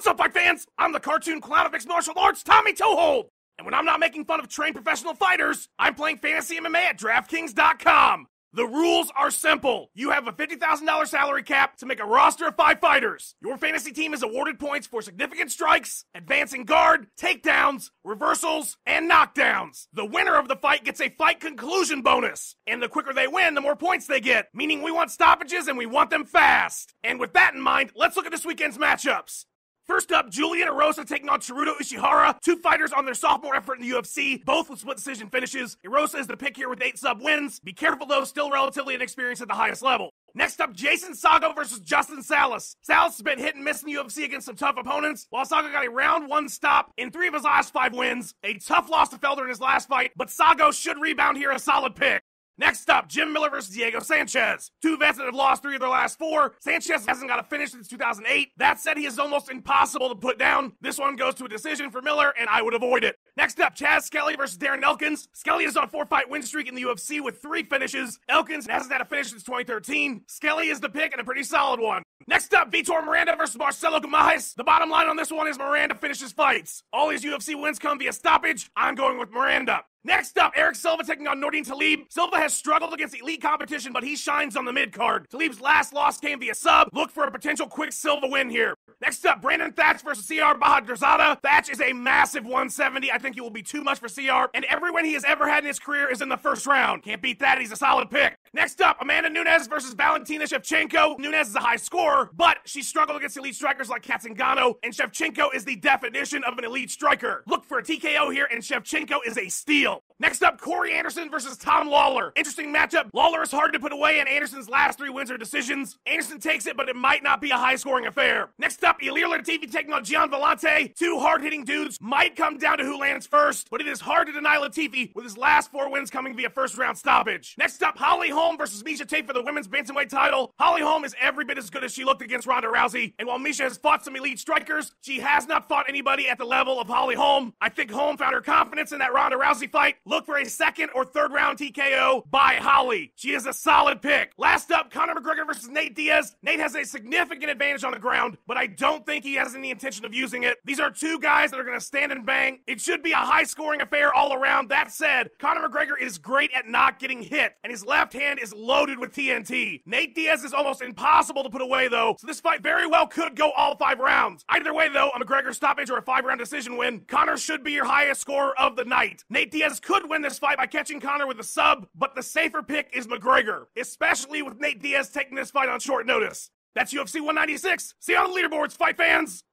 up, fight fans? I'm the cartoon clown of mixed martial arts, Tommy Toehold. And when I'm not making fun of trained professional fighters, I'm playing Fantasy MMA at DraftKings.com. The rules are simple. You have a $50,000 salary cap to make a roster of 5 fighters. Your fantasy team is awarded points for significant strikes, advancing guard, takedowns, reversals, and knockdowns. The winner of the fight gets a fight conclusion bonus. And the quicker they win, the more points they get, meaning we want stoppages and we want them fast. And with that in mind, let's look at this weekend's matchups. First up, Julian and Rosa taking on Uehara, 2 fighters on their sophomore effort in the UFC, both with split decision finishes. Rosa is the pick here with 8 sub wins. Be careful though, still relatively inexperienced at the highest level. Next up, Jason Saga versus Justin Salas. Salas has been hit and miss in the UFC against some tough opponents, while Saga got a round 1 stop in 3 of his last 5 wins. A tough loss to Felder in his last fight, but Saga should rebound here, a solid pick. Next up, Jim Miller versus Diego Sanchez. 2 vets that have lost 3 of their last 4. Sanchez hasn't got a finish since 2008. That said, he is almost impossible to put down. This one goes to a decision for Miller, and I would avoid it. Next up, Skelly versus Darren Elkins. Skelly is on a 4-fight win streak in the UFC with 3 finishes. Elkins hasn't had a finish since 2013. Skelly is the pick and a pretty solid one. Next up, Vitor Miranda versus Marcel. The bottom line on this one is Miranda finishes fights. All these UFC wins come via stoppage. I'm going with Miranda. Next up, Eric Silva taking on Nordine Talib. Silva has struggled against elite competition, but he shines on the mid-card. Talib's last loss came via sub. Look for a potential quick Silva win here. Next up, Brandon Thatch versus CR Bahadurzada. Thatch is a massive 170. I think he will be too much for CR, and every win he has ever had in his career is in the first round. Can't beat that. He's a solid pick. Next up, Amanda Nunes versus Valentina Shevchenko. Nunes is a high scorer, but she struggled against elite strikers like Katzengano, and Shevchenko is the definition of an elite striker. Look for a TKO here, and Shevchenko is a steal. Next up, Corey Anderson versus Tom Lawler. Interesting matchup. Lawler is hard to put away, and Anderson's last 3 wins are decisions. Anderson takes it, but it might not be a high-scoring affair. Next up, Ilir Latifi taking on Gian Vellante. 2 hard-hitting dudes. Might come down to who lands first, but it is hard to deny Latifi with his last 4 wins coming via first-round stoppage. Next up, Holly Holm versus Miesha Tate for the women's bantamweight title. Holly Holm is every bit as good as she looked against Ronda Rousey, and while Miesha has fought some elite strikers, she has not fought anybody at the level of Holly Holm. I think Holm found her confidence in that Ronda Rousey fight. Look for a 2nd or 3rd round TKO by Holly. She is a solid pick. Last up, Conor McGregor versus Nate Diaz. Nate has a significant advantage on the ground, but I don't think he has any intention of using it. These are 2 guys that are going to stand and bang. It should be a high-scoring affair all around. That said, Conor McGregor is great at not getting hit, and his left hand is loaded with TNT. Nate Diaz is almost impossible to put away, though, so this fight very well could go all 5 rounds. Either way, though, a McGregor stoppage or a 5-round decision win, Conor should be your highest scorer of the night. Nate Diaz could win this fight by catching Conor with a sub, but the safer pick is McGregor, especially with Nate Diaz taking this fight on short notice. That's UFC 196. See you on the leaderboards, fight fans!